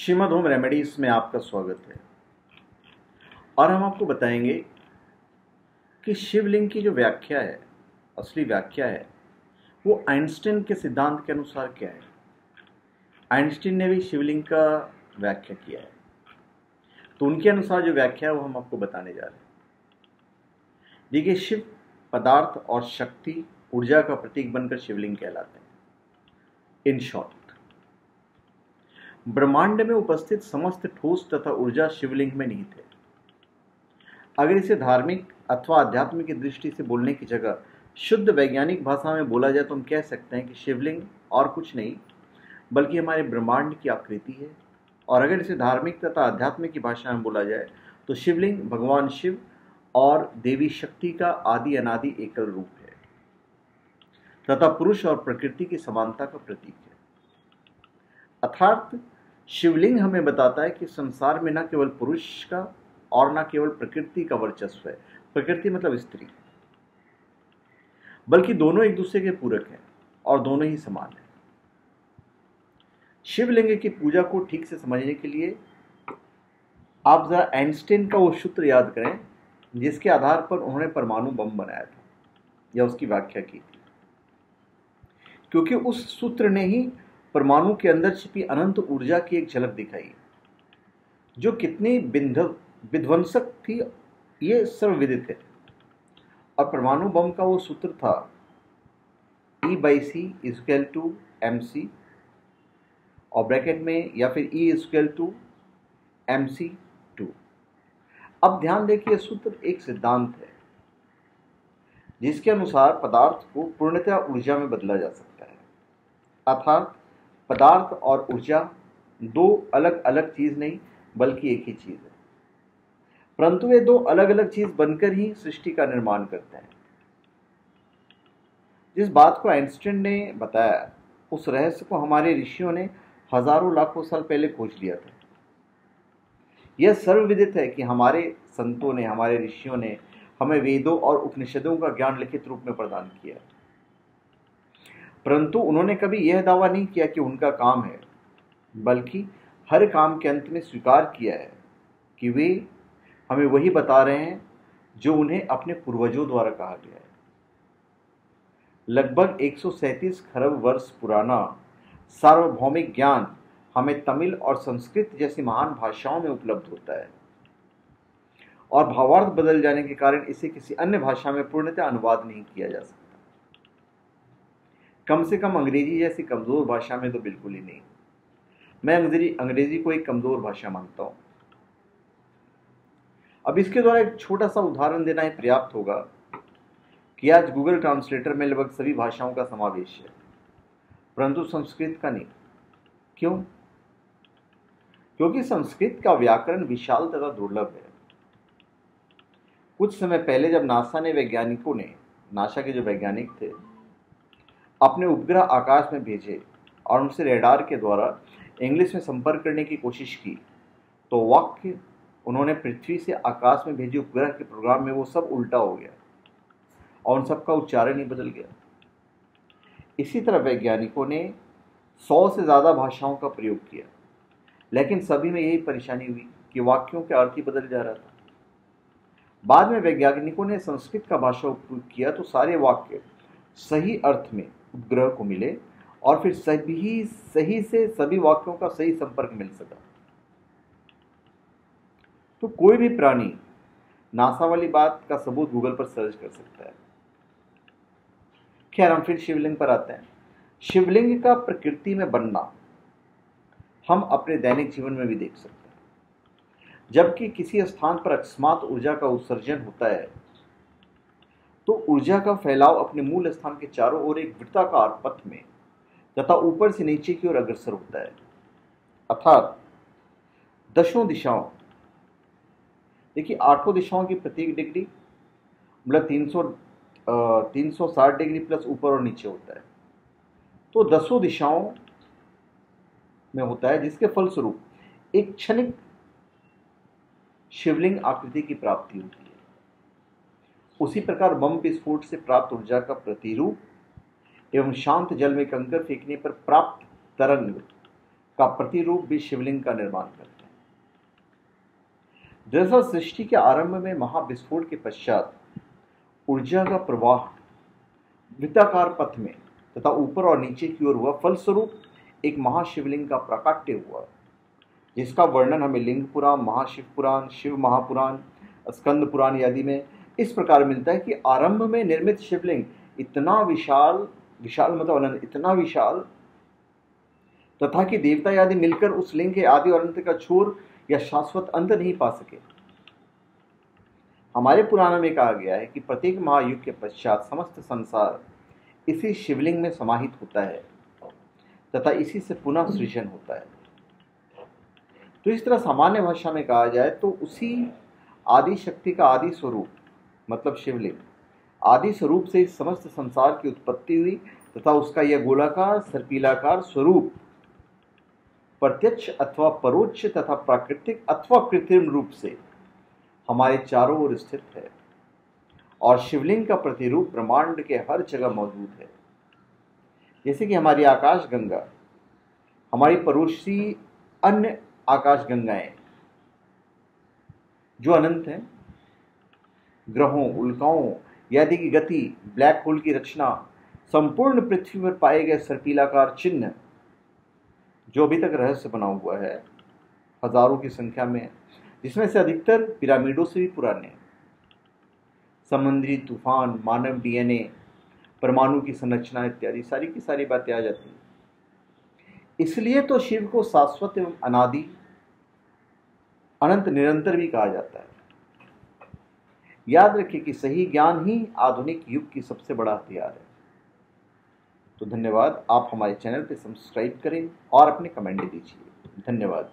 Shrimad home remedies में आपका स्वागत है। और हम आपको बताएंगे कि शिवलिंग की जो व्याख्या है, असली व्याख्या है, वो आइंस्टीन के सिद्धांत के अनुसार क्या है। आइंस्टीन ने भी शिवलिंग का व्याख्या किया है, तो उनके अनुसार जो व्याख्या है वो हम आपको बताने जा रहे हैं। देखिए, शिव पदार्थ और शक्ति ऊर्जा का प्रतीक बनकर शिवलिंग कहलाते हैं। इन शॉर्ट, ब्रह्मांड में उपस्थित समस्त ठोस तथा ऊर्जा शिवलिंग में निहित है। अगर इसे धार्मिक अथवा आध्यात्मिक की दृष्टि से बोलने की जगह शुद्ध वैज्ञानिक भाषा में बोला जाए तो हम कह सकते हैं कि शिवलिंग और कुछ नहीं बल्कि हमारे ब्रह्मांड की आकृति है। और अगर इसे धार्मिक तथा आध्यात्मिक की भाषा में बोला जाए तो शिवलिंग भगवान शिव और देवी शक्ति का आदि अनादि एकल रूप है तथा पुरुष और प्रकृति की समानता का प्रतीक है। अर्थात शिवलिंग हमें बताता है कि संसार में न केवल पुरुष का और न केवल प्रकृति का वर्चस्व है, प्रकृति मतलब स्त्री, बल्कि दोनों एक दूसरे के पूरक हैं और दोनों ही समान हैं। शिवलिंग की पूजा को ठीक से समझने के लिए आप जरा आइंस्टीन का वो सूत्र याद करें जिसके आधार पर उन्होंने परमाणु बम बनाया था या उसकी व्याख्या की थी, क्योंकि उस सूत्र ने ही परमाणु के अंदर छिपी अनंत ऊर्जा की एक झलक दिखाई जो कितनी विध्वंसक थी, ये सर्वविदित है। और परमाणु बम का वो सूत्र था E/C = mc और ब्रैकेट में या फिर E = mc2। अब ध्यान देखिए, सूत्र एक सिद्धांत है जिसके अनुसार पदार्थ को पूर्णतः ऊर्जा में बदला जा सकता है। अर्थात पदार्थ और ऊर्जा दो अलग अलग चीज नहीं बल्कि एक ही चीज है, परंतु वे दो अलग अलग चीज बनकर ही सृष्टि का निर्माण करते हैं। जिस बात को आइंस्टीन ने बताया उस रहस्य को हमारे ऋषियों ने हजारों लाखों साल पहले खोज लिया था। यह सर्वविदित है कि हमारे संतों ने, हमारे ऋषियों ने हमें वेदों और उपनिषदों का ज्ञान लिखित रूप में प्रदान किया, परंतु उन्होंने कभी यह दावा नहीं किया कि उनका काम है, बल्कि हर काम के अंत में स्वीकार किया है कि वे हमें वही बता रहे हैं जो उन्हें अपने पूर्वजों द्वारा कहा गया है। लगभग 137 खरब वर्ष पुराना सार्वभौमिक ज्ञान हमें तमिल और संस्कृत जैसी महान भाषाओं में उपलब्ध होता है और भावार्थ बदल जाने के कारण इसे किसी अन्य भाषा में पूर्णतः अनुवाद नहीं किया जा सकता, कम से कम अंग्रेजी जैसी कमजोर भाषा में तो बिल्कुल ही नहीं। मैं अंग्रेजी को एक कमजोर भाषा मानता हूं। अब इसके द्वारा एक छोटा सा उदाहरण देना ही पर्याप्त होगा कि आज गूगल ट्रांसलेटर में लगभग सभी भाषाओं का समावेश है, परंतु संस्कृत का नहीं। क्यों? क्योंकि संस्कृत का व्याकरण विशाल तथा दुर्लभ है। कुछ समय पहले जब नासा के जो वैज्ञानिक थे, अपने उपग्रह आकाश में भेजे और उनसे रेडार के द्वारा इंग्लिश में संपर्क करने की कोशिश की, तो वाक्य उन्होंने पृथ्वी से आकाश में भेजे उपग्रह के प्रोग्राम में वो सब उल्टा हो गया और उन सब का उच्चारण ही बदल गया। इसी तरह वैज्ञानिकों ने 100 से ज़्यादा भाषाओं का प्रयोग किया, लेकिन सभी में यही परेशानी हुई कि वाक्यों के अर्थ ही बदल जा रहा था। बाद में वैज्ञानिकों ने संस्कृत का भाषा उपयोग किया तो सारे वाक्य सही अर्थ में उपग्रह को मिले और फिर सही से सभी वाक्यों का सही संपर्क मिल सका। तो कोई भी प्राणी नासा वाली बात का सबूत गूगल पर सर्च कर सकता है। खैर, हम फिर शिवलिंग पर आते हैं। शिवलिंग का प्रकृति में बनना हम अपने दैनिक जीवन में भी देख सकते हैं। जबकि किसी स्थान पर अकस्मात ऊर्जा का उत्सर्जन होता है तो ऊर्जा का फैलाव अपने मूल स्थान के चारों ओर एक वृत्ताकार पथ में तथा ऊपर से नीचे की ओर अग्रसर होता है। अर्थात दशों दिशाओं, देखिए 8 दिशाओं की प्रत्येक डिग्री मतलब 360 डिग्री प्लस ऊपर और नीचे होता है, तो 10 दिशाओं में होता है, जिसके फलस्वरूप एक क्षणिक शिवलिंग आकृति की प्राप्ति होती है। उसी प्रकार बम विस्फोट से प्राप्त ऊर्जा का प्रतिरूप एवं शांत जल में कंकर फेंकने पर प्राप्त तरंग का प्रतिरूप भी शिवलिंग का निर्माण करते हैं। दरअसल सृष्टि के आरंभ में महाविस्फोट के पश्चात ऊर्जा का प्रवाह वृत्ताकार पथ में तथा ऊपर और नीचे की ओर हुआ, फलस्वरूप एक महाशिवलिंग का प्राकट्य हुआ, जिसका वर्णन हमें लिंग पुराण, महाशिव पुराण, शिव महापुराण, स्कंद पुराण आदि में इस प्रकार मिलता है कि आरंभ में निर्मित शिवलिंग इतना विशाल मतलब अनंत, इतना विशाल तथा कि देवता आदि मिलकर उस लिंग के आदि और अंत का छोर या शाश्वत अंत नहीं पा सके। हमारे पुराणों में कहा गया है कि प्रत्येक महायुग के पश्चात समस्त संसार इसी शिवलिंग में समाहित होता है तथा इसी से पुनः सृजन होता है। तो इस तरह सामान्य भाषा में कहा जाए तो उसी आदि शक्ति का आदि स्वरूप मतलब शिवलिंग आदि स्वरूप से इस समस्त संसार की उत्पत्ति हुई तथा उसका यह गोलाकार सर्पिलाकार स्वरूप प्रत्यक्ष अथवा परोक्ष तथा प्राकृतिक अथवा कृत्रिम रूप से हमारे चारों ओर स्थित है और शिवलिंग का प्रतिरूप ब्रह्मांड के हर जगह मौजूद है। जैसे कि हमारी आकाश गंगा, हमारी पड़ोसी अन्य आकाश गंगाएं जो अनंत हैं, ग्रहों, उल्काओं आदि की गति, ब्लैक होल की रचना, संपूर्ण पृथ्वी पर पाए गए सर्पिलाकार चिन्ह जो अभी तक रहस्य बना हुआ है, हजारों की संख्या में, जिसमें से अधिकतर पिरामिडों से भी पुराने, समुद्री तूफान, मानव डीएनए, परमाणु की संरचना इत्यादि सारी की सारी बातें आ जाती हैं। इसलिए तो शिव को शाश्वत एवं अनादि, अनंत, निरंतर भी कहा जाता है। याद रखिए कि सही ज्ञान ही आधुनिक युग की सबसे बड़ा हथियार है। तो धन्यवाद। आप हमारे चैनल पे सब्सक्राइब करें और अपने कमेंट दीजिए। धन्यवाद।